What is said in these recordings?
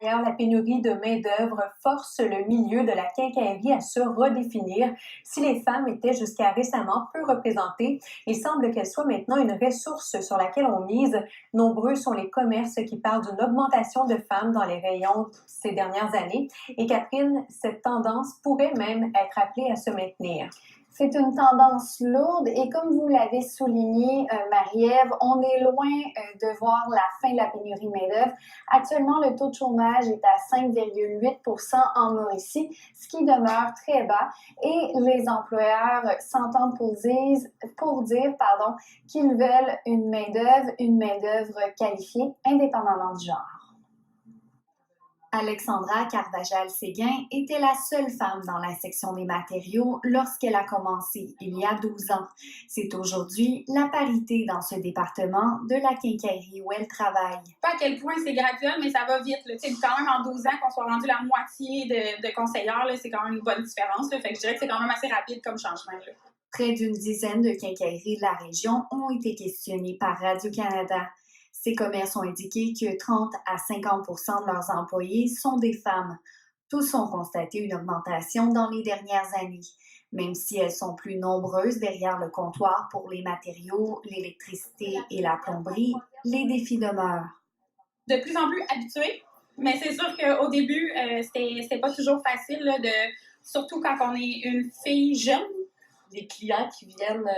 D'ailleurs, la pénurie de main-d'œuvre force le milieu de la quincaillerie à se redéfinir. Si les femmes étaient jusqu'à récemment peu représentées, il semble qu'elles soient maintenant une ressource sur laquelle on mise. Nombreux sont les commerces qui parlent d'une augmentation de femmes dans les rayons ces dernières années. Et Catherine, cette tendance pourrait même être appelée à se maintenir. C'est une tendance lourde et comme vous l'avez souligné, Marie-Ève, on est loin de voir la fin de la pénurie de main-d'œuvre. Actuellement, le taux de chômage est à 5,8 % en Mauricie, ce qui demeure très bas et les employeurs s'entendent pour dire qu'ils veulent une main-d'œuvre qualifiée, indépendamment du genre. Alexandra Carvajal-Séguin était la seule femme dans la section des matériaux lorsqu'elle a commencé il y a 12 ans. C'est aujourd'hui la parité dans ce département de la quincaillerie où elle travaille. Pas à quel point c'est graduel, mais ça va vite. Là. Quand même, en 12 ans, qu'on soit rendu la moitié de conseillères, là, c'est quand même une bonne différence. Là. Fait que je dirais que c'est quand même assez rapide comme changement. Là. Près d'une dizaine de quincailleries de la région ont été questionnées par Radio-Canada. Ces commerces ont indiqué que 30 à 50 % de leurs employés sont des femmes. Tous ont constaté une augmentation dans les dernières années. Même si elles sont plus nombreuses derrière le comptoir pour les matériaux, l'électricité et la plomberie, les défis demeurent. De plus en plus habitués, mais c'est sûr qu'au début, c'était pas toujours facile, là, surtout quand on est une fille jeune. Les clients qui viennent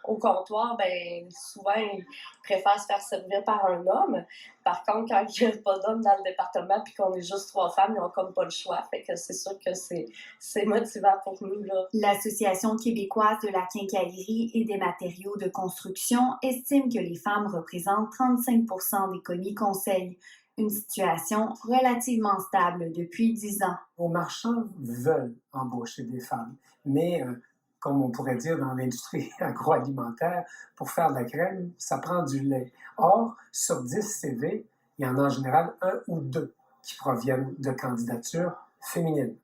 au comptoir, ben souvent, ils préfèrent se faire servir par un homme. Par contre, quand il n'y a pas d'homme dans le département puis qu'on est juste 3 femmes, ils n'ont comme pas le choix. Fait que c'est sûr que c'est motivant pour nous, là. L'Association québécoise de la quincaillerie et des matériaux de construction estime que les femmes représentent 35 % des commis conseils. Une situation relativement stable depuis 10 ans. Nos marchands veulent embaucher des femmes, mais comme on pourrait dire dans l'industrie agroalimentaire, pour faire de la crème, ça prend du lait. Or, sur 10 CV, il y en a en général 1 ou 2 qui proviennent de candidatures féminines.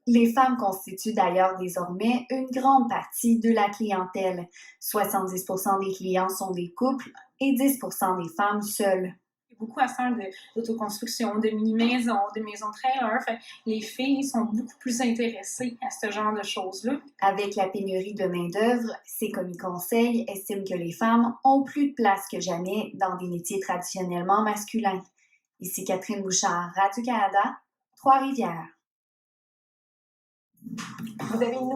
Les femmes constituent d'ailleurs désormais une grande partie de la clientèle. 70 % des clients sont des couples et 10 % des femmes seules. Beaucoup à faire d'autoconstruction, de mini-maisons, de maisons trailers. Les filles sont beaucoup plus intéressées à ce genre de choses-là. Avec la pénurie de main-d'œuvre, ces commis conseils estiment que les femmes ont plus de place que jamais dans des métiers traditionnellement masculins. Ici Catherine Bouchard, Radio-Canada, Trois-Rivières. Vous avez une